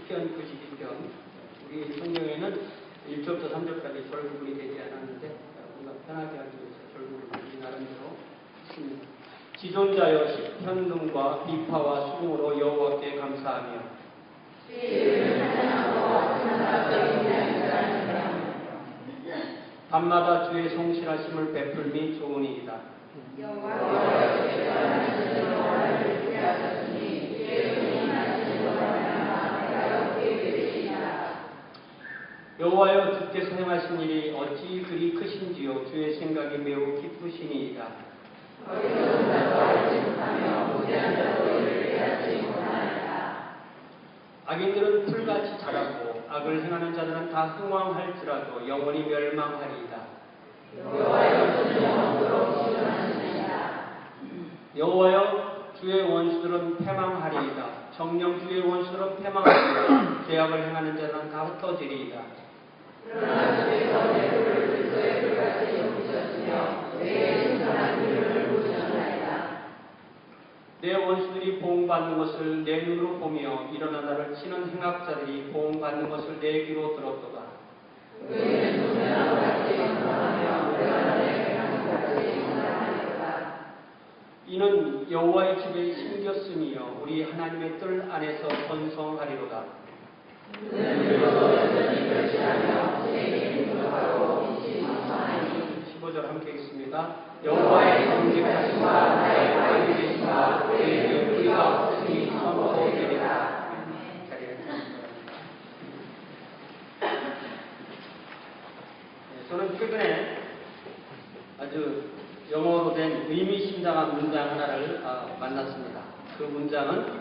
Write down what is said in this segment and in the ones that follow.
시편 92편. 우리 성경에는 1절부터 3절까지 절구문이 되지 않았는데 우리가 편하게 하기 위해서 절구문을 나름대로 했습니다. 지존자여 시편음과 비파와 수궁으로 여호와께 감사하며 밤마다 주의 성실하심을 베풀미 좋으니이다. 여호와여 주께서 행하신 일이 어찌 그리 크신지요. 주의 생각이 매우 기쁘시니이다. 악인들은 풀같이 자라고 악을 행하는 자들은 다 흥왕할지라도 영원히 멸망하리이다. 여호와여 주의 원수들은 패망하리이다. 정녕 주의 원수들은 패망하리이다. 죄악을 행하는 자들은 다 흩어지리이다. 그러나 주께서 내 불을 들소의 불같이 여기셨으며 내 신선한 이름을 보셨나이다. 내 원수들이 보응받는 것을 내 눈으로 보며 일어나 나를 치는 행악자들이 보응받는 것을 내 귀로 들었도다. 의인은 소멸하고 같이 영광하며 내가 내 행함과 같이 영광하리로다. 이는 여호와의 집에 심겼음이요 우리 하나님의 뜰 안에서 번성하리로다. 그는 늙어도 여전히 멸시하며 지혜에 인도하고 빛이 망하니. 15절 함께 읽습니다. 여호와의 정직하심과 나의 하나님 계심과 우리에게 우리가 없으니 선포되리라. 저는 최근에 아주 영어로 된 의미심장한 문장 하나를 만났습니다. 그 문장은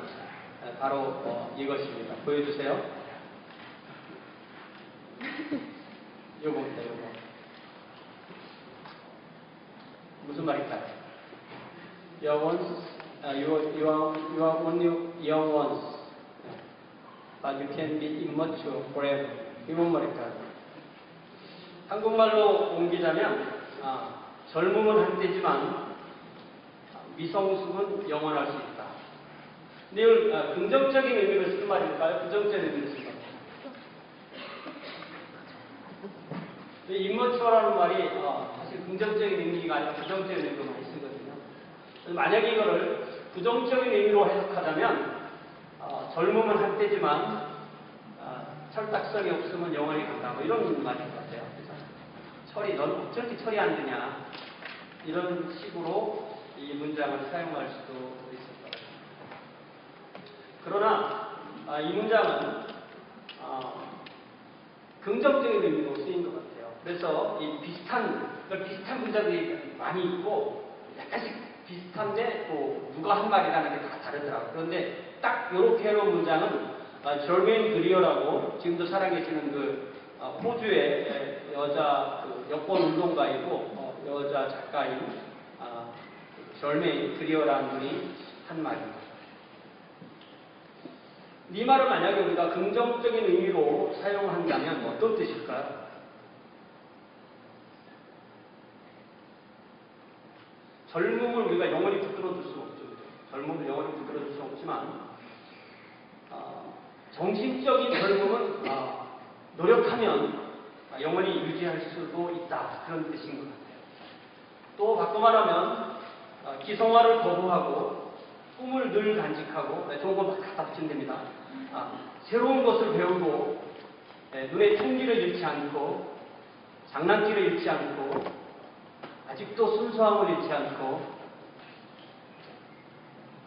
바로 이것입니다. 보여주세요. 요겁니다. 요거. 무슨 말일까요? Your ones, you are only young ones, but you can be immature forever. 이건 말일까요? 한국말로 옮기자면 젊음은 한때지만 미성숙은 영원할 수 있다. 근데 이걸 긍정적인 의미로 쓰는 말일까요? 부정적인 의미로 쓰는 말일까요? 임머추어라는 말이 사실 긍정적인 의미가 아니라 부정적인 의미로 많이 쓰거든요. 만약에 이거를 부정적인 의미로 해석하자면 젊음은 한때지만 철딱선이 없으면 영원히 간다. 뭐 이런 말인 것 같아요. 철이 넌 어떻게 철이 안 드냐 이런 식으로 이 문장을 사용할 수도 있을 것 같습니다. 그러나 이 문장은 긍정적인 의미로 쓰인 것 같아요. 그래서 이 비슷한 문장들이 많이 있고 약간씩 비슷한데 또 누가 한 말이라는 게 다 다르더라고요. 그런데 딱 이렇게 해놓은 문장은 절메인 그리어라고 지금도 살아계시는 그 호주의 여자 여권 운동가이고 여자 작가인 절메인 그리어라는 분이 한 말입니다. 이 말을 만약에 우리가 긍정적인 의미로 사용한다면 어떤 뜻일까요? 젊음을 우리가 영원히 붙들어둘 수 없죠. 젊음을 영원히 붙들어둘 수 없지만 정신적인 젊음은 노력하면 영원히 유지할 수도 있다. 그런 뜻인 것 같아요. 또 바꿔 말하면 기성화를 거부하고 꿈을 늘 간직하고 좋은 거 갖다 붙이면 됩니다. 새로운 것을 배우고 눈에 총기를 잃지 않고 장난기를 잃지 않고 아직도 순수함을 잃지 않고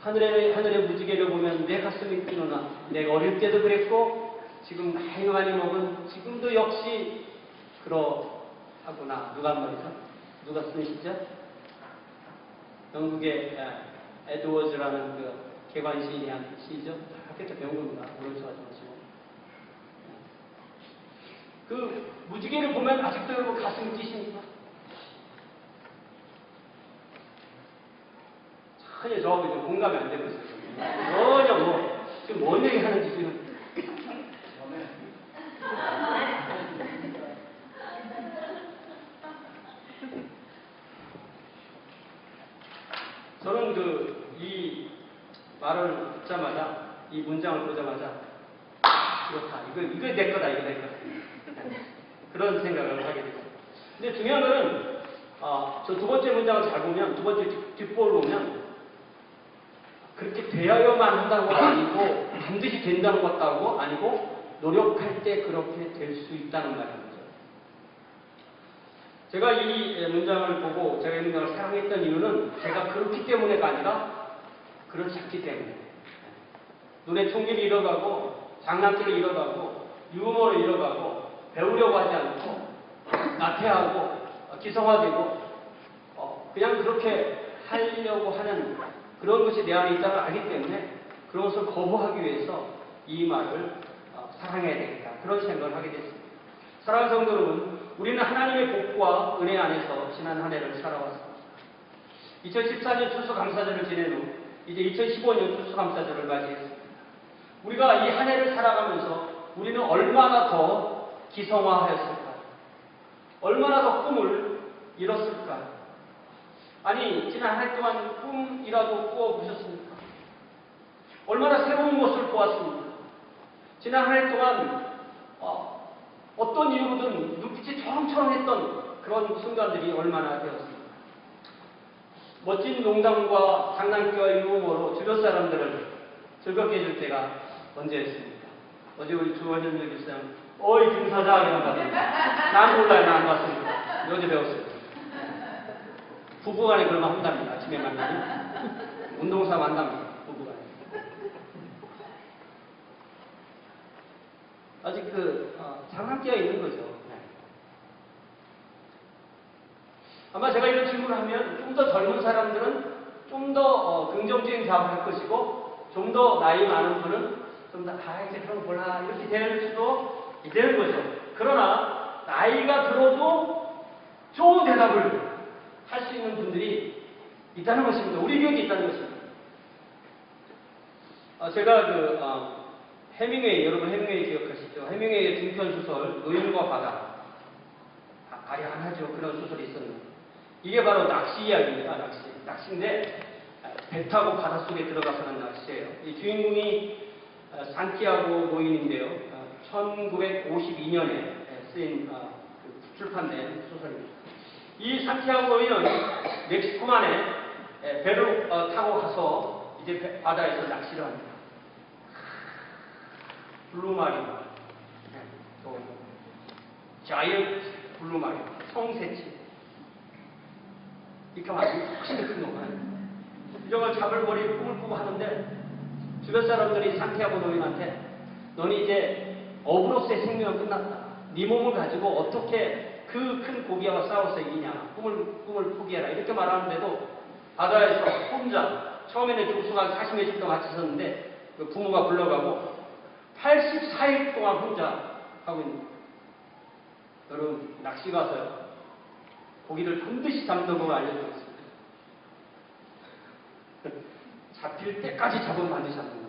하늘의 무지개를 보면 내 가슴이 뛰노나 내가 어릴 때도 그랬고 지금 나이 많이 먹은 지금도 역시 그러하구나. 누가 한 말이죠? 누가 쓴 시죠? 영국의 에드워즈라는 그 개관 시인이 한 시죠? 학교 배운 겁니다. 오른쪽 하지 마시고. 그 무지개를 보면 아직도 여러분 가슴이 뛰십니까? 전혀 저하고 좀 공감이 안 되고 있어요. 전혀 지금 뭔 얘기 하는지 지금. 저는 이 말을 듣자마자, 이 문장을 보자마자 그렇다. 이거 내 거다. 이거 내 거다. 그런 생각을 하게 됐어요. 근데 중요한 거는 저 두 번째 문장을 잘 보면, 두 번째 뒷부분을 보면 그렇게 되어야만 한다고 아니고 반드시 된다는 것도 아니고 노력할 때 그렇게 될 수 있다는 말입니다. 제가 이 문장을 보고 제가 이 문장을 사랑했던 이유는 제가 그렇기 때문에가 아니라 그렇지 않기 때문에. 눈에 총기를 잃어가고 장난기를 잃어가고 유머를 잃어가고 배우려고 하지 않고 나태하고 기성화되고 그냥 그렇게 하려고 하는 그런 것이 내 안에 있다는 걸 알기 때문에 그런 것을 거부하기 위해서 이 말을 사랑해야 되겠다. 그런 생각을 하게 됐습니다. 사랑하는 성도 여러분, 우리는 하나님의 복과 은혜 안에서 지난 한 해를 살아왔습니다. 2014년 추수감사절을 지낸 후 이제 2015년 추수감사절을 맞이했습니다. 우리가 이 한 해를 살아가면서 우리는 얼마나 더 기성화하였을까? 얼마나 더 꿈을 이뤘을까? 아니, 지난 한 해 동안 꿈이라도 꾸어보셨습니까? 얼마나 새로운 것을 보았습니까? 지난 한 해 동안 어떤 이유로든 눈빛이 초롱초롱했던 그런 순간들이 얼마나 되었습니까? 멋진 농담과 장난기와 유머로 주변 사람들을 즐겁게 해줄 때가 언제였습니까? 어제 우리 주원현 교수님, 어이 김사장 이런 거 난 몰라요. 난 안 봤습니다. 어제 배웠어요. 부부간에 그러면 한답니다. 아침에 만나면 운동삼아 한답니다. 부부간에. 아직 장난기가 있는 거죠. 아마 제가 이런 질문을 하면 좀 더 젊은 사람들은 좀 더 긍정적인 답을 할 것이고 좀 더 나이 많은 분은 좀 더 이제 그런 거 몰라 이렇게 될 수도 있는 거죠. 그러나 나이가 들어도 좋은 대답을 할 수 있는 분들이 있다는 것입니다. 우리 교육이 있다는 것입니다. 제가 해밍웨이, 여러분 해밍웨이 기억하시죠? 해밍웨이의 중편 소설 노인과 바다. 아련하죠. 그런 소설이 있었는데 이게 바로 낚시 이야기입니다. 낚시인데 배 타고 바닷속에 들어가서 하는 낚시예요. 이 주인공이 산티아고 노인인데요. 1952년에 쓰인 출판된 소설입니다. 이 산티아고 노인은 멕시코만에 배를 타고 가서 이제 바다에서 낚시를 합니다. 블루마린, 또 자이언트 블루마린, 성새치, 이렇게 아주 훨씬 큰 놈은 이런 걸 잡을 머리 꿈을 꾸고 하는데 주변 사람들이 산티아고 노인한테 너는 이제 어부로서의 생명은 끝났다. 네 몸을 가지고 어떻게 그 큰 고기와 싸워서 이기냐. 꿈을 포기해라. 이렇게 말하는데도 바다에서 혼자 처음에는 조수가 40몇십도 같이 섰는데 그 부모가 불러가고 84일 동안 혼자 하고 있는 거예요. 여러분 낚시 가서요. 고기를 반드시 잡는 걸 알려드리겠습니다. 잡힐 때까지 잡으면 반드시 잡는 거예요.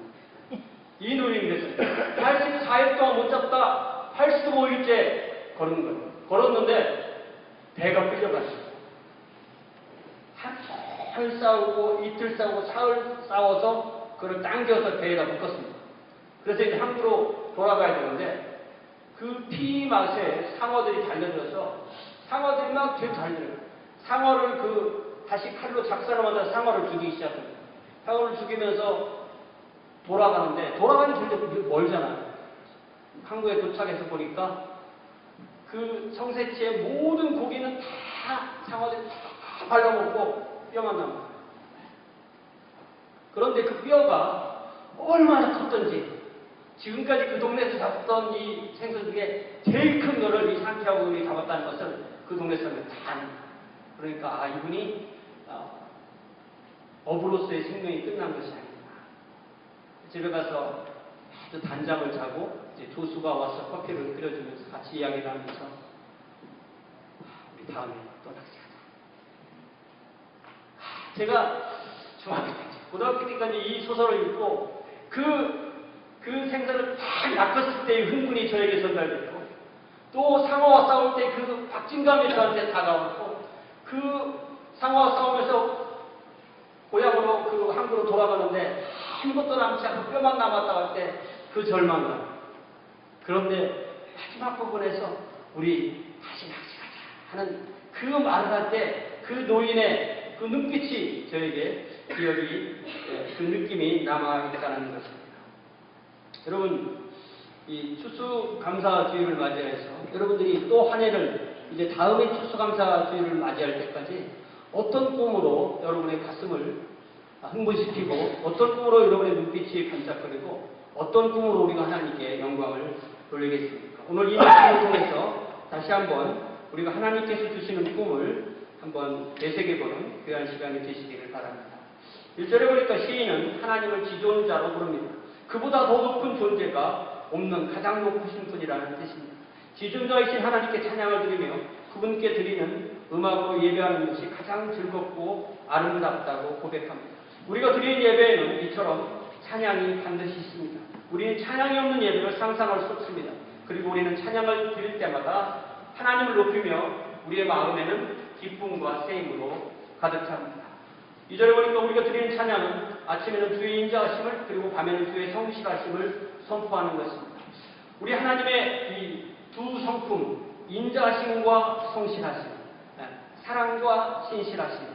이 노인이 그랬어요. 84일 동안 못 잡다 85일째 걸은 거예요. 걸었는데 배가 끌려갔어요. 하루 싸우고 이틀 싸우고 사흘 싸워서 그걸 당겨서 배에다 묶었습니다. 그래서 이제 항구로 돌아가야 되는데 그 피 맛에 상어들이 달려들어서 상어들이 막 되게 달려요. 상어를 다시 칼로 작살하면서 상어를 죽이기 시작합니다. 상어를 죽이면서 돌아가는데 돌아가는 길도 멀잖아요. 항구에 도착해서 보니까 그 성새치의 모든 고기는 다 상어들이 다 발라먹고 뼈만 남아요. 그런데 그 뼈가 얼마나 컸던지 지금까지 그 동네에서 잡았던 이 생선 중에 제일 큰 거를 이 산티아고 노인이 잡았다는 것을 그 동네 사람들이 다 압니다. 그러니까 이분이 어부로서의 생명이 끝난 것이 아니구나. 집에 가서 아주 단잠을 자고 이제 조수가 와서 커피를 끓여주면서 같이 이야기를 하면서 우리 다음에 또 낚시하자. 제가 중학교 때, 고등학교 때까지 이 소설을 읽고 그 생선을 딱 낚았을 때의 흥분이 저에게 전달됐고 또 상어와 싸울 때 그 박진감이 저한테 다가왔고 그 상어와 싸우면서 고향으로 그 항구로 돌아가는데 아무것도 남지 않고 뼈만 남았다고 할 때 그 절망감 그런데 마지막 부분에서 우리 다시 낚시하자 하는 그 말을 할 때 그 노인의 그 눈빛이 저에게 기억이, 그 느낌이 남아있다는 것입니다. 여러분, 이 추수감사주일을 맞이해서 여러분들이 또 한 해를 이제 다음에 추수감사주일을 맞이할 때까지 어떤 꿈으로 여러분의 가슴을 흥분시키고 어떤 꿈으로 여러분의 눈빛이 반짝거리고 어떤 꿈으로 우리가 하나님께 영광을 돌리겠습니까? 오늘 이 말씀을 통해서 다시 한번 우리가 하나님께서 주시는 꿈을 한번 되새겨보는 귀한 시간이 되시기를 바랍니다. 1절에 보니까 시인은 하나님을 지존자로 부릅니다. 그보다 더 높은 존재가 없는 가장 높으신 분이라는 뜻입니다. 지존자이신 하나님께 찬양을 드리며 그분께 드리는 음악으로 예배하는 것이 가장 즐겁고 아름답다고 고백합니다. 우리가 드리는 예배에는 이처럼 찬양이 반드시 있습니다. 우리는 찬양이 없는 예배를 상상할 수 없습니다. 그리고 우리는 찬양을 드릴 때마다 하나님을 높이며 우리의 마음에는 기쁨과 세임으로 가득 찹니다. 2절에 보니까 우리가 드리는 찬양은 아침에는 주의 인자하심을 그리고 밤에는 주의 성실하심을 선포하는 것입니다. 우리 하나님의 이 두 성품, 인자하심과 성실하심, 사랑과 신실하심,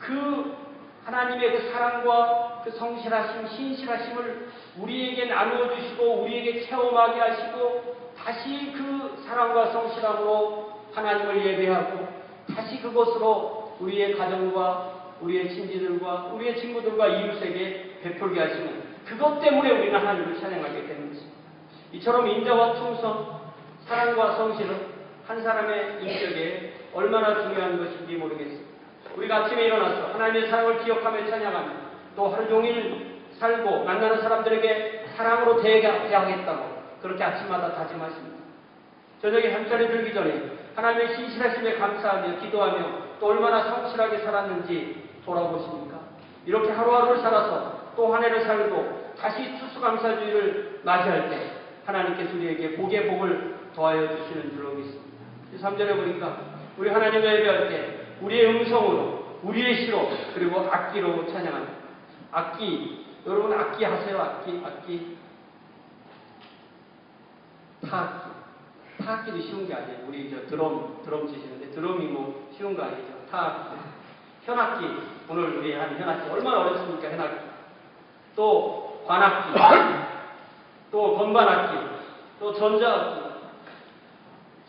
그 하나님의 그 사랑과 그 성실하심, 신실하심을 우리에게 나누어 주시고 우리에게 체험하게 하시고 다시 그 사랑과 성실함으로 하나님을 예배하고 다시 그것으로 우리의 가정과 우리의 친지들과 우리의 친구들과 이웃에게 베풀게 하시는 그것 때문에 우리는 하나님을 찬양하게 되는 것입니다. 이처럼 인자와 충성, 사랑과 성실은 한 사람의 인격에 얼마나 중요한 것인지 모르겠습니다. 우리가 아침에 일어나서 하나님의 사랑을 기억하며 찬양하며 또 하루 종일 살고 만나는 사람들에게 사랑으로 대하겠다고 그렇게 아침마다 다짐하십니다. 저녁에 잠자리 들기 전에 하나님의 신실하심에 감사하며 기도하며 또 얼마나 성실하게 살았는지 돌아보십니까? 이렇게 하루하루를 살아서 또 한 해를 살고 다시 추수감사주일을 맞이할 때 하나님께서 우리에게 복의 복을 더하여 주시는 줄로 믿습니다. 3절에 보니까 우리 하나님을 예배할 때 우리의 음성으로 우리의 시로 그리고 악기로 찬양합니다. 악기, 여러분 악기 하세요? 악기 타악기도 쉬운 게 아니에요. 우리 저 드럼 치시는데 드럼이 뭐 쉬운 거 아니죠. 타악기, 현악기, 오늘 우리 한 현악기 얼마나 어렵습니까? 현악기, 또 관악기, 또 건반악기, 또 전자악기.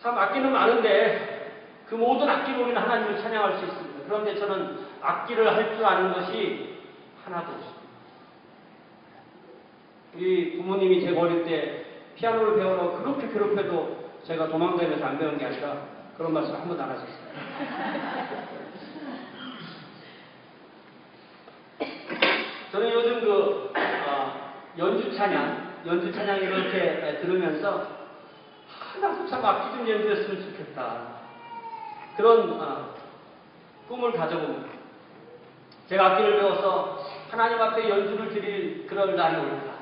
참 악기는 많은데 그 모든 악기로 우리는 하나님을 찬양할 수 있습니다. 그런데 저는 악기를 할 줄 아는 것이 하나도 없습니다. 우리 부모님이 제가 어릴 때 피아노를 배우라고 그렇게 괴롭혀도 제가 도망다니면서 안 배운 게 아니라 그런 말씀 한 번도 안 하셨어요. 저는 요즘 연주 찬양 이렇게 들으면서 나도 참 악기 좀 연주했으면 좋겠다. 그런 꿈을 가져봅니다. 제가 악기를 배워서 하나님 앞에 연주를 드릴 그런 날이 올까.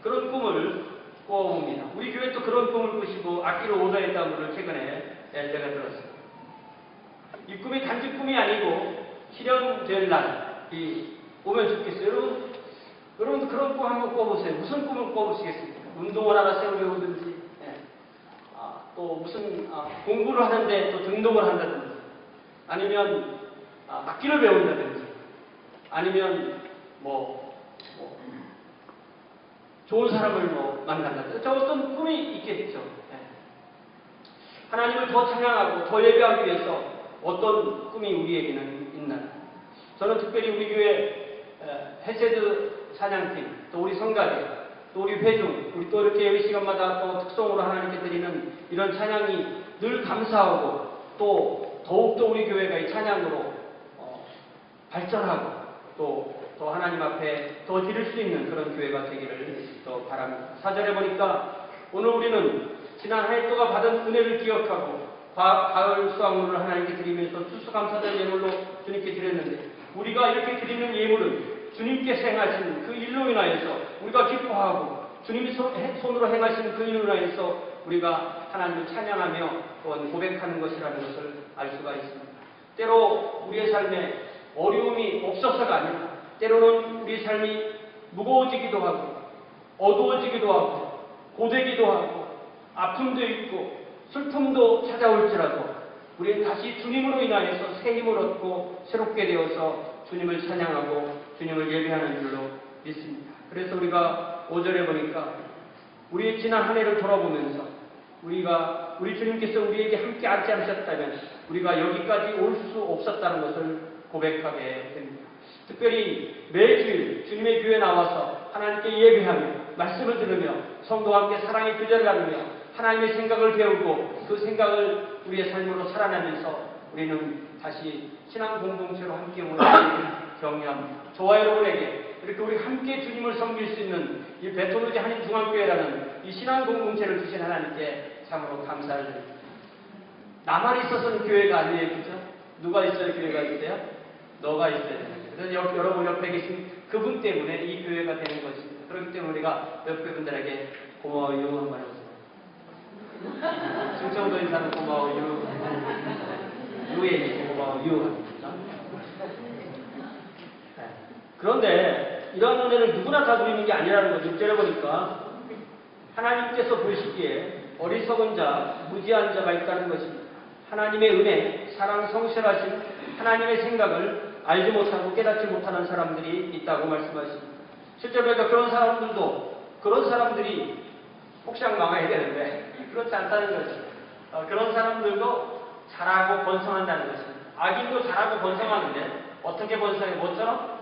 그런 꿈을 꿔봅니다. 우리 교회 또 그런 꿈을 꾸시고 악기를 오더했다는 것을 최근에 제가 들었습니다. 이 꿈이 단지 꿈이 아니고 실현될 날이 오면 좋겠어요. 여러분도 그런 꿈 한번 꿔보세요. 무슨 꿈을 꿔보시겠습니까? 운동을 하나 새로 배우든지, 또 무슨 공부를 하는데 또 등록을 한다든지, 아니면 악기를 배운다든지, 아니면 좋은 사람을 만난다든지, 어떤 꿈이 있겠죠. 하나님을 더 찬양하고 더 예배하기 위해서 어떤 꿈이 우리에게는 있나요? 저는 특별히 우리 교회 헤세드 찬양팀, 또 우리 성가대, 또 우리 회중, 우리 또 이렇게 예배 시간마다 또 특성으로 하나님께 드리는 이런 찬양이 늘 감사하고 또 더욱더 우리 교회가 이 찬양으로 발전하고 또 하나님 앞에 더 드릴 수 있는 그런 교회가 되기를 또 바랍니다. 4절에 보니까 오늘 우리는 지난 한 해 동안 받은 은혜를 기억하고 가을 수확물을 하나님께 드리면서 추수감사절 예물로 주님께 드렸는데 우리가 이렇게 드리는 예물은 주님께서 행하신 그 일로 인하여서 우리가 기뻐하고 주님이 손으로 행하신 그 일로 인하여서 우리가 하나님을 찬양하며 또한 고백하는 것이라는 것을 알 수가 있습니다. 때로 우리의 삶에 어려움이 없어서가 아니라 때로는 우리 삶이 무거워지기도 하고 어두워지기도 하고 고되기도 하고 아픔도 있고 슬픔도 찾아올지라도 우리는 다시 주님으로 인하여서 새 힘을 얻고 새롭게 되어서 주님을 찬양하고 주님을 예배하는 줄로 믿습니다. 그래서 우리가 5절에 보니까 우리의 지난 한 해를 돌아보면서 우리 주님께서 우리에게 함께 앉지 않으셨다면 우리가 여기까지 올 수 없었다는 것을 고백하게 됩니다. 특별히 매주일 주님의 교회에 나와서 하나님께 예배하며 말씀을 들으며 성도와 함께 사랑의 교제를 나누며 하나님의 생각을 배우고 그 생각을 우리의 삶으로 살아나면서 우리는 다시 신앙 공동체로 함께 오는 격려합니다. 저와 여러분에게 이렇게 우리 함께 주님을 섬길 수 있는 이 베토르지 한인중앙교회라는 이 신앙 공동체를 주신 하나님께 참으로 감사를 드립니다. 나만 있어서는 교회가 아니에요. 그죠? 누가 있어야 교회가 있어요? 너가 있어야 돼요. 그래서 여러분 옆에 계신 그분 때문에 이 교회가 되는 것입니다. 그렇기 때문에 우리가 옆에 분들에게 고마워요 한번 해보세요. 충청도 인사는 고마워요. 유에 고마워요 합니다. 네. 그런데 이러한 은혜를 누구나 다 누리는 게 아니라는 거죠. 6절에 보니까 하나님께서 보시기에 어리석은 자, 무지한 자가 있다는 것입니다. 하나님의 은혜, 사랑, 성실하신 하나님의 생각을 알지 못하고 깨닫지 못하는 사람들이 있다고 말씀하십니다. 실제로 그러니까 그런 사람들이 혹시나 망해야 되는데 그렇지 않다는 거죠. 그런 사람들도 잘하고 번성한다는 것입니다. 악인도 잘하고 번성하는데 어떻게 번성해? 뭐처럼?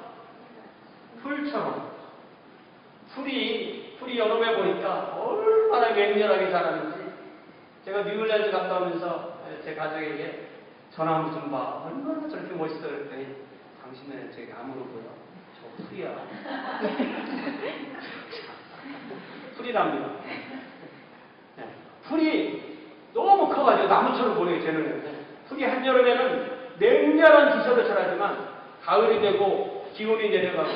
풀처럼. 풀이 여름에 보니까 얼마나 맹렬하게 자라는지 제가 뉴질랜드 갔다 오면서 제 가족에게 전화한번 좀 봐. 얼마나 저렇게 멋있어 그랬더니 당신은 저기 아무로 보여. 저 풀이야. 풀이랍니다. 네. 풀이 너무 커가지고 나무처럼 보여요. 제 눈에는. 풀이 한여름에는 맹렬한 기색을 잘하지만 가을이 되고 기온이 내려가고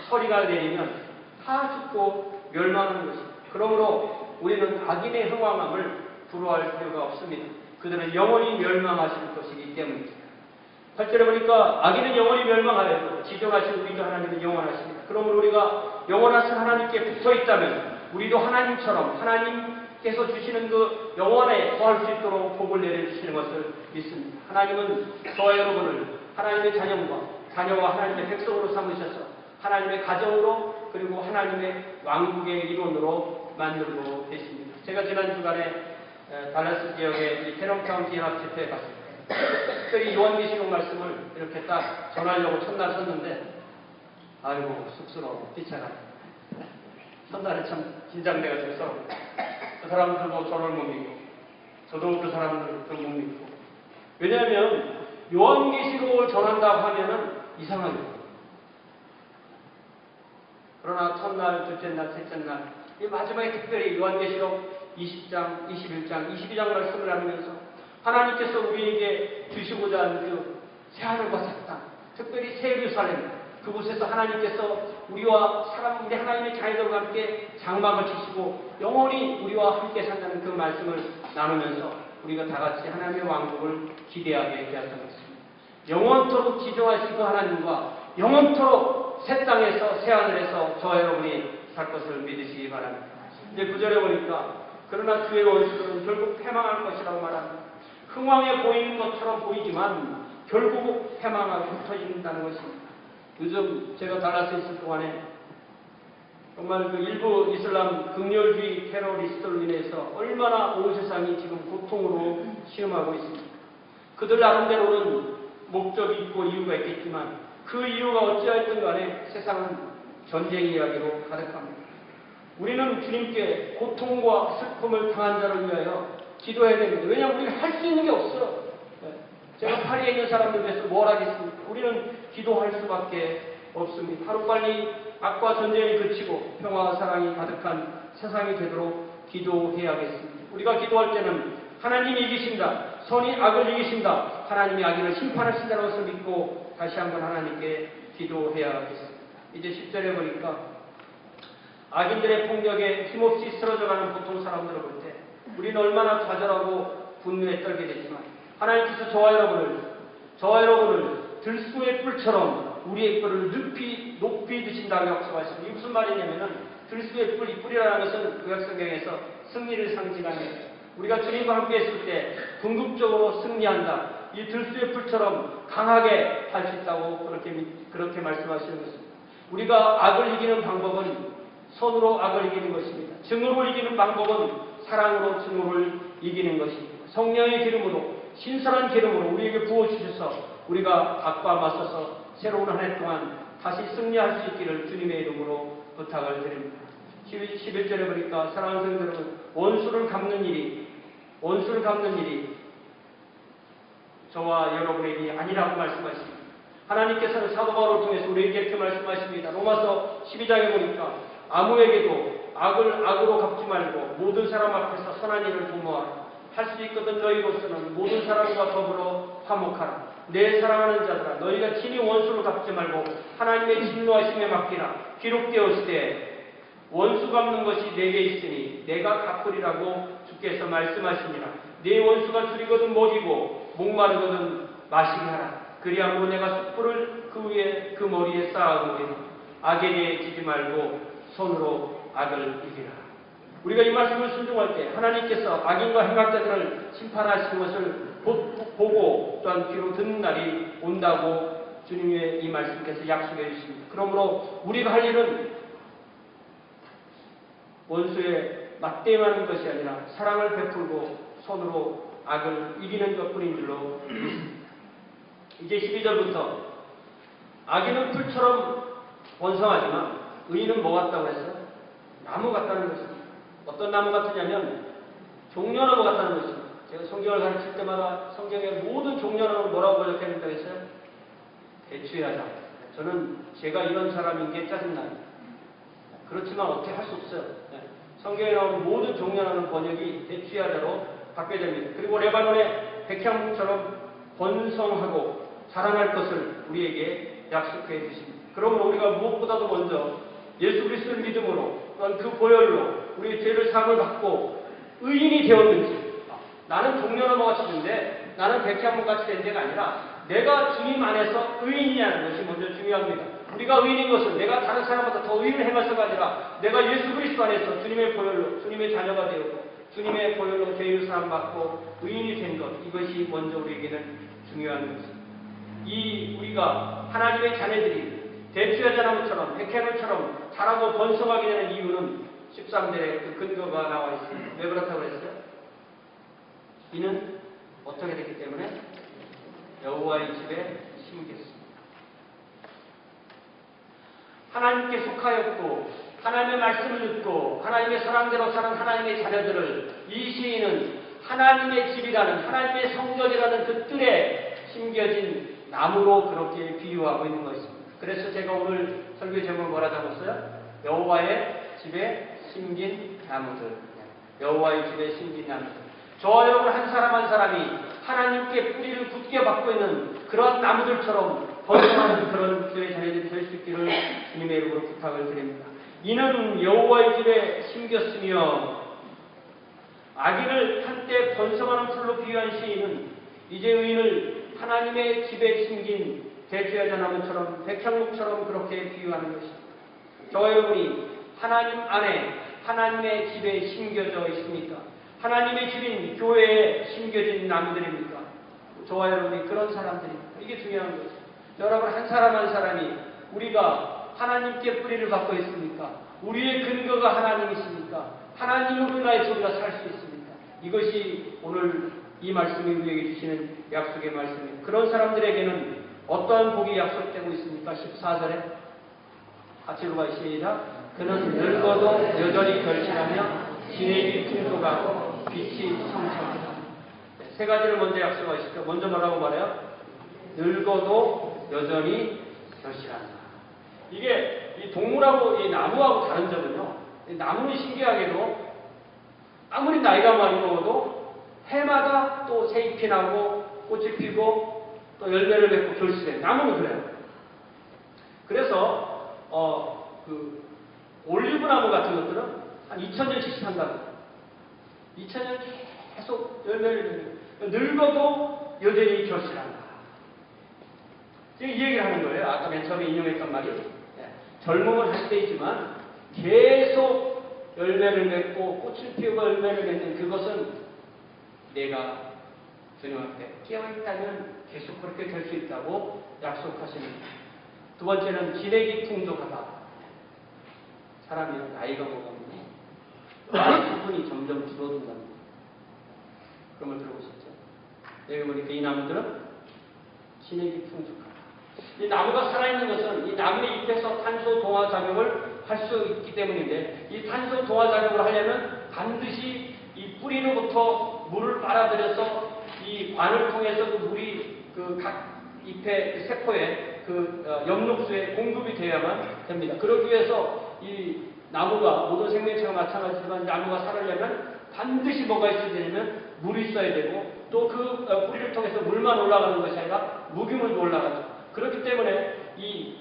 서리가 내리면 다 죽고 멸망하는 것입니다. 그러므로 우리는 악인의 흥왕함을 부러워할 필요가 없습니다. 그들은 영원히 멸망하실 것이기 때문입니다. 8절에 보니까 악인은 영원히 멸망하여도 지존하신 우리도 하나님은 영원하십니다. 그러므로 우리가 영원하신 하나님께 붙어있다면 우리도 하나님처럼 하나님께서 주시는 그 영원에 거할 수 있도록 복을 내려주시는 것을 믿습니다. 하나님은 저와 여러분을 하나님의 자녀와 하나님의 백성으로 삼으셔서 하나님의 가정으로 그리고 하나님의 왕국의 일원으로 만들고 계십니다. 제가 지난 주간에 달라스 지역의 테넌 카운티 연합집회에 갔을 때 특별히 요한계시록 말씀을 이렇게 딱 전하려고 첫날 섰는데 아이고 쑥스러워 삐쳐가 첫날에 참 긴장돼가지고 싸우고 그 사람들도 저를 못 믿고 저도 그 사람들을 못 믿고 왜냐하면 요한계시록을 전한다고 하면은 이상하죠. 그러나 첫날, 둘째 날, 셋째 날, 이 마지막에 특별히 요한계시록 20장, 21장, 22장 말씀을 나누면서 하나님께서 우리에게 주시고자 하는 그 새하늘과 새 땅, 특별히 새 예루살렘, 그곳에서 하나님께서 우리 하나님의 자녀들과 함께 장막을 치시고 영원히 우리와 함께 산다는 그 말씀을 나누면서 우리가 다 같이 하나님의 왕국을 기대하게 되었습니다. 영원토록 지존하시고 하나님과 영원토록 새 땅에서 새 하늘에서 저와 여러분이 살 것을 믿으시기 바랍니다. 이제 9절에 보니까 그러나 주의 원수들은 결국 패망할 것이라고 말합니다. 흥왕해 보이는 것처럼 보이지만 결국 패망하고 흩어진다는 것입니다. 요즘 제가 달라스에 있을 동안에 정말 그 일부 이슬람 극렬주의 테러리스트로 인해서 얼마나 온 세상이 지금 고통으로 시험하고 있습니다. 그들 나름대로는 목적이 있고 이유가 있겠지만 그 이유가 어찌하였든 간에 세상은 전쟁 이야기로 가득합니다. 우리는 주님께 고통과 슬픔을 당한 자를 위하여 기도해야 됩니다. 왜냐하면 우리가 할 수 있는 게 없어요. 제가 파리에 있는 사람들 위해서 뭘 하겠습니까? 우리는 기도할 수밖에 없습니다. 하루빨리 악과 전쟁이 그치고 평화와 사랑이 가득한 세상이 되도록 기도해야겠습니다. 우리가 기도할 때는 하나님이 이기신다. 선이 악을 이기신다. 하나님이 악인을 심판하신다는 것을 믿고 다시 한번 하나님께 기도해야겠습니다. 이제 10절에 보니까 악인들의 폭력에 힘없이 쓰러져가는 보통 사람들을 볼 때 우리는 얼마나 좌절하고 분노에 떨게 되지만 하나님께서 저와 여러분을 들숨의 뿔처럼 우리의 뿔을 높이 드신다고 약속하셨습니다. 이게 무슨 말이냐면은 들수의 뿔, 이 뿔이라는 것은 구약성경에서 승리를 상징합니다. 우리가 주님과 함께 했을 때 궁극적으로 승리한다. 이 들수의 뿔처럼 강하게 할 수 있다고 그렇게 말씀하시는 것입니다. 우리가 악을 이기는 방법은 손으로 악을 이기는 것입니다. 증오로 이기는 방법은 사랑으로 증오를 이기는 것입니다. 성령의 기름으로, 신선한 기름으로 우리에게 부어주셔서 우리가 악과 맞서서 새로운 한 해 동안 다시 승리할 수 있기를 주님의 이름으로 부탁을 드립니다. 11절에 보니까 사랑하는 성도 여러분, 원수를 갚는 일이 저와 여러분의 일이 아니라고 말씀하십니다. 하나님께서는 사도 바울을 통해서 우리에게 이렇게 말씀하십니다. 로마서 12장에 보니까 아무에게도 악을 악으로 갚지 말고 모든 사람 앞에서 선한 일을 도모하라. 할 수 있거든 너희로서는 모든 사람과 더불어 화목하라. 내 사랑하는 자들아, 너희가 친히 원수를 갚지 말고 하나님의 진노하심에 맡기라. 기록되었으되 원수 갚는 것이 내게 있으니 내가 갚으리라고 주께서 말씀하시니라. 네 원수가 줄이거든 먹이고 목마르거든 마시게 하라. 그리하므로 내가 숯불을 그 머리에 쌓아놓으리라. 악에 대해 지지 말고 손으로 악을 이기라. 우리가 이 말씀을 순종할 때 하나님께서 악인과 행악자들을 심판하시는 것을 보고 또한 귀로 듣는 날이 온다고 주님의 이 말씀께서 약속해 주십니다. 그러므로 우리가 할 일은 원수에 맞대응하는 것이 아니라 사랑을 베풀고 손으로 악을 이기는 것뿐인 줄로 믿습니다. 이제 12절부터 악인은 풀처럼 번성하지만 의인은 뭐 같다고 했어요? 나무 같다는 것입니다. 어떤 나무 같으냐면 종려나무 같다는 것입니다. 제가 성경을 가르칠 때마다 성경의 모든 종려나무를 뭐라고 번역했는다고 했어요? 대추야자. 저는 제가 이런 사람인 게 짜증나요. 그렇지만 어떻게 할 수 없어요. 성경에 나오는 모든 종려나무 번역이 대추야자로 바뀌게 됩니다. 그리고 레바논의 백향목처럼 번성하고 자라날 것을 우리에게 약속해 주십니다. 그러므로 우리가 무엇보다도 먼저 예수 그리스도를 믿음으로 또한 그 보혈로 우리의 죄를 사함을 받고 의인이 되었는지, 나는 종려나무 같이 된데 나는 백향목 같이 된 데가 아니라 내가 주님 안에서 의인이라는 것이 먼저 중요합니다. 우리가 의인인 것은 내가 다른 사람보다 더 의인을 행해서가 아니라 내가 예수 그리스도 안에서 주님의 보혈로 주님의 자녀가 되었고 주님의 보혈로 죄를 사함 받고 의인이 된 것, 이것이 먼저 우리에게는 중요한 것입니다. 우리가 하나님의 자녀들이 대추야자나무처럼 백향나무처럼 자라고 번성하게 되는 이유는 13절에 그 근거가 나와 있습니다. 왜 그렇다고 했어요? 이는 어떻게 됐기 때문에 여호와의 집에 심겼습니다. 하나님께 속하였고 하나님의 말씀을 듣고 하나님의 사랑대로 사는 하나님의 자녀들을 이 시인은 하나님의 집이라는 하나님의 성전이라는 그 뜰에 심겨진 나무로 그렇게 비유하고 있는 것입니다. 그래서 제가 오늘 설교 제목을 뭐라 적었어요? 여호와의 집에 심긴 나무들. 여호와의 집에 심긴 나무들. 저와 여러분 한 사람 한 사람이 하나님께 뿌리를 굳게 박고 있는 그런 나무들처럼 번성하는 그런 주의 자녀들이 될 수 있기를 주님의 이름으로 부탁을 드립니다. 이는 여호와의 집에 심겼으며, 악인을 한때 번성하는 풀로 비유한 시인은 이제 의인을 하나님의 집에 심긴 대추야자나무처럼 백향목처럼 그렇게 비유하는 것입니다. 저와 여러분이 하나님 안에 하나님의 집에 심겨져 있습니까? 하나님의 집인 교회에 심겨진 나무들입니까? 저와 여러분이 그런 사람들입니다. 이게 중요한 거죠. 여러분 한 사람 한 사람이 우리가 하나님께 뿌리를 받고 있습니까? 우리의 근거가 하나님이십니까? 하나님으로 인하여서 우리가 살 수 있습니까? 이것이 오늘 이 말씀이 우리에게 주시는 약속의 말씀입니다. 그런 사람들에게는 어떠한 복이 약속되고 있습니까? 14절에 같이 읽어봐. 시작. 그는 늙어도 여전히 결실하며 진액이 풍족하고 빛이 성천하다. 세 가지를 먼저 약속하시죠. 먼저 뭐라고 말해요? 늙어도 여전히 결실한다. 이게 이 동물하고 이 나무하고 다른 점은요, 이 나무는 신기하게도 아무리 나이가 많이 먹어도 해마다 또 새잎이 나고 꽃이 피고 또 열매를 맺고 결실해. 나무는 그래요. 그래서 올리브나무 같은 것들은 한 2000년씩 산다고. 2000년 계속 열매를 맺는. 늙어도 여전히 결실한다. 지금 이 얘기를 하는 거예요. 아까 맨 처음에 인용했던 말이. 젊음은 할 때이지만 계속 열매를 맺고 꽃을 피우고 열매를 맺는 그것은 내가 주님 앞에 깨어있다면 계속 그렇게 될 수 있다고 약속하시는 거예요. 두 번째는 진액이 풍족하다. 사람이 나이가 먹으면 수분이 점점 줄어든답니다. 그런 걸 들어보셨죠? 여기 보니까 이 나무들은 진액이 풍족하다. 이 나무가 살아있는 것은 이 나무의 잎에서 탄소 동화 작용을 할 수 있기 때문인데, 이 탄소 동화 작용을 하려면 반드시 이 뿌리로부터 물을 빨아들여서 이 관을 통해서 그 물이 그 각 잎의 그 세포에 엽록수에 공급이 되어야만 됩니다. 그러기 위해서 이 나무가 모든 생명체가 마찬가지지만 나무가 살아려면 반드시 뭐가 있어야 되냐면 물이 있어야 되고, 또 그 뿌리를 통해서 물만 올라가는 것이 아니라 무기물도 올라가죠. 그렇기 때문에 이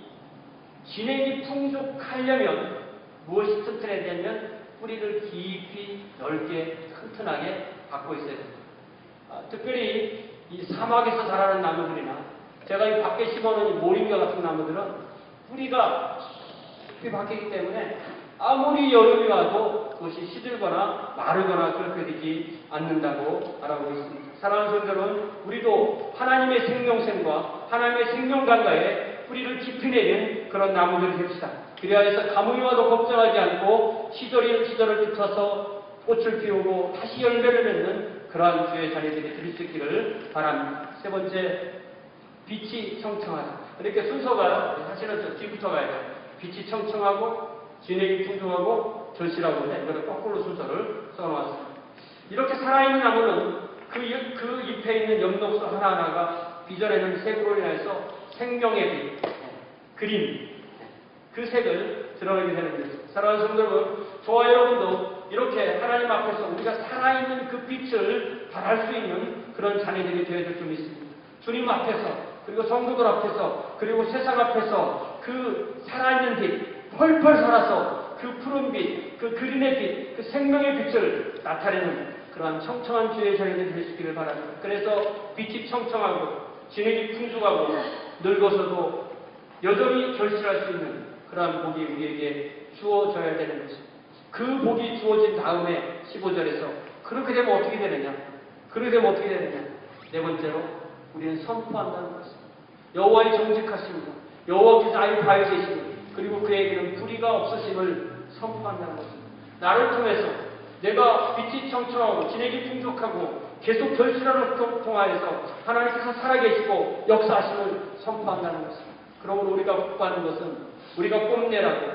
진액이 풍족하려면 무엇이 튼튼해야 되냐면 뿌리를 깊이 넓게 튼튼하게 갖고 있어야 됩니다. 특별히 이 사막에서 자라는 나무들이나 제가 이 밖에 심어놓은 이 모링가 같은 나무들은 뿌리가 깊이 박히기 때문에 아무리 여름이 와도 그것이 시들거나 마르거나 그렇게 되지 않는다고 말하고 있습니다. 사랑하는 성도 여러분, 우리도 하나님의 생명샘과 하나님의 생명강가에 뿌리를 깊이 내린 그런 나무들이 됩시다. 그리하여서 가뭄이 와도 걱정하지 않고 시절을 뜯어서 꽃을 피우고 다시 열매를 맺는 그러한 주의 자녀들이 될 수 있기를 바랍니다. 세 번째, 빛이 청청하다. 이렇게 순서가 사실은 저 뒤부터 가야 돼요. 빛이 청청하고 진액이 풍족하고 절실하고 이걸 거꾸로 순서를 써놓았습니다. 이렇게 살아있는 나무는 그 잎에 있는 엽록소 하나하나가 빚어내는 색으로 인해서 생명의 빛, 그림, 그 색을 드러내게 되는 것입니다. 사랑하는 성도 여러분, 저와 여러분도 이렇게 하나님 앞에서 우리가 살아있는 그 빛을 발할 수 있는 그런 자녀들이 되어야 될 줄 믿습니다. 주님 앞에서, 그리고 성도들 앞에서, 그리고 세상 앞에서 그 살아있는 빛, 펄펄 살아서 그 푸른 빛, 그 그린의 빛, 그 생명의 빛을 나타내는 그러한 청청한 주의 자녀들이 될 수 있기를 바랍니다. 그래서 빛이 청청하고 진액이 풍족하고 늙어서도 여전히 절실할 수 있는 그러한 복이 우리에게 주어져야 되는 것입니다. 그 복이 주어진 다음에 15절에서 그렇게 되면 어떻게 되느냐? 그렇게 되면 어떻게 되느냐? 네 번째로 우리는 선포한다는 것입니다. 여호와의 정직하심과 여호와께서 아유 바위되심을, 그리고 그에게는 뿌리가 없으심을 선포한다는 것입니다. 나를 통해서 내가 빛이 청청하고 진액이 풍족하고 계속 절실함을 통하여서 하나님께서 살아계시고 역사하심을 선포한다는 것입니다. 그러므로 우리가 복받는 것은 우리가 뽐내라고,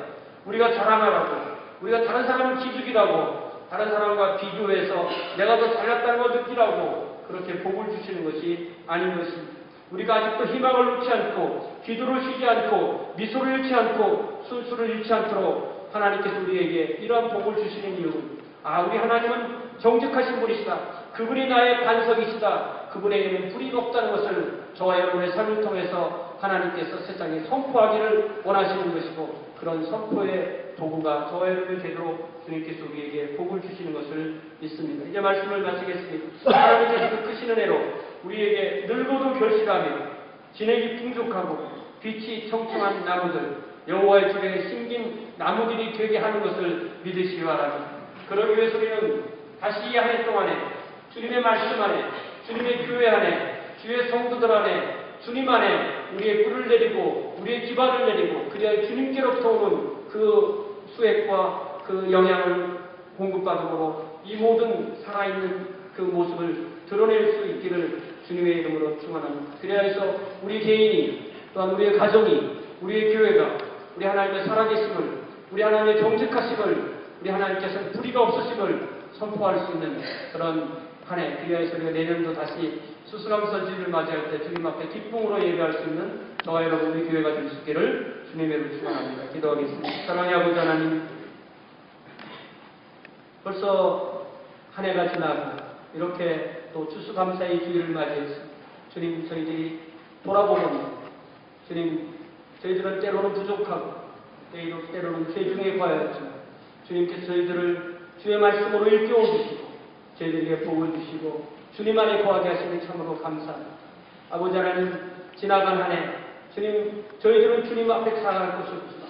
우리가 자랑하라고, 우리가 다른 사람을 기죽이라고, 다른 사람과 비교해서 내가 더 잘났다는 걸 느끼라고 그렇게 복을 주시는 것이 아닌 것입니다. 우리가 아직도 희망을 놓지 않고 기도를 쉬지 않고 미소를 잃지 않고 순수를 잃지 않도록 하나님께서 우리에게 이러한 복을 주시는 이유는, 우리 하나님은 정직하신 분이시다, 그분이 나의 반석이시다, 그분에게는 뿌리가 없다는 것을 저와 여러분의 삶을 통해서 하나님께서 세상에 선포하기를 원하시는 것이고, 그런 선포의 도구가 저와 여러분이 되도록 주님께서 우리에게 복을 주시는 것을 믿습니다. 이제 말씀을 마치겠습니다. 하나님께서 그 크신 은혜로 우리에게 늙어도 결실하며 진액이 풍족하고 빛이 청청한 나무들, 여호와의 주변에 심긴 나무들이 되게 하는 것을 믿으시기 바랍니다. 그러기 위해서 우리는 다시 이 한 해 동안에 주님의 말씀 안에, 주님의 교회 안에, 주의 성도들 안에, 주님 안에 우리의 뿔을 내리고 우리의 기반을 내리고, 그래야 주님께로부터 오는 그 수액과 그 영향을 공급받음으로 이 모든 살아있는 그 모습을 드러낼 수 있기를 주님의 이름으로 축원합니다. 그래서 우리 개인이, 또한 우리의 가정이, 우리의 교회가 우리 하나님의 살아계심을, 우리 하나님의 정직하심을, 우리 하나님께서 뿌리가 없으심을 선포할 수 있는 그런 한 해, 그리하여서 우리가 내년도 다시 수수감선지를 맞이할 때 주님 앞에 기쁨으로 예배할 수 있는 저와 여러분 우리 교회가 될 수 있기를 주님의 이름으로 축원합니다. 기도하겠습니다. 사랑의 아버지 하나님, 벌써 한 해가 지나고 이렇게 또 추수감사의 주일을 맞이했습니다. 주님, 저희들이 돌아보면 주님, 저희들은 때로는 부족하고 때로는 죄중에 과하였지만 주님께서 저희들을 주의 말씀으로 일깨워 주시고 저희들에게 복을 주시고 주님 안에 거하게 하시니 참으로 감사합니다. 아버지 하나님, 지나간 한 해 주님, 저희들은 주님 앞에 살아갈 것이 없습니다.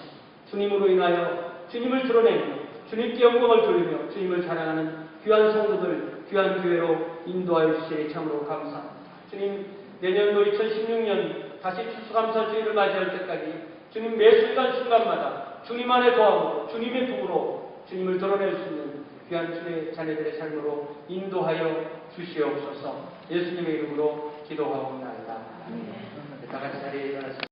주님으로 인하여 주님을 드러내며 주님께 영광을 돌리며 주님을 자랑하는 귀한 성도들, 귀한 교회로 인도하여 주시니 참으로 감사합니다. 주님, 내년도 2016년 다시 추수감사주의를 맞이할 때까지 주님 매 순간순간마다 주님 안에 거함으로 주님의 도구로 주님을 드러낼 수 있는 귀한 주의 자녀들의 삶으로 인도하여 주시옵소서. 예수님의 이름으로 기도하옵나이다. 다 같이 자리에 일어나서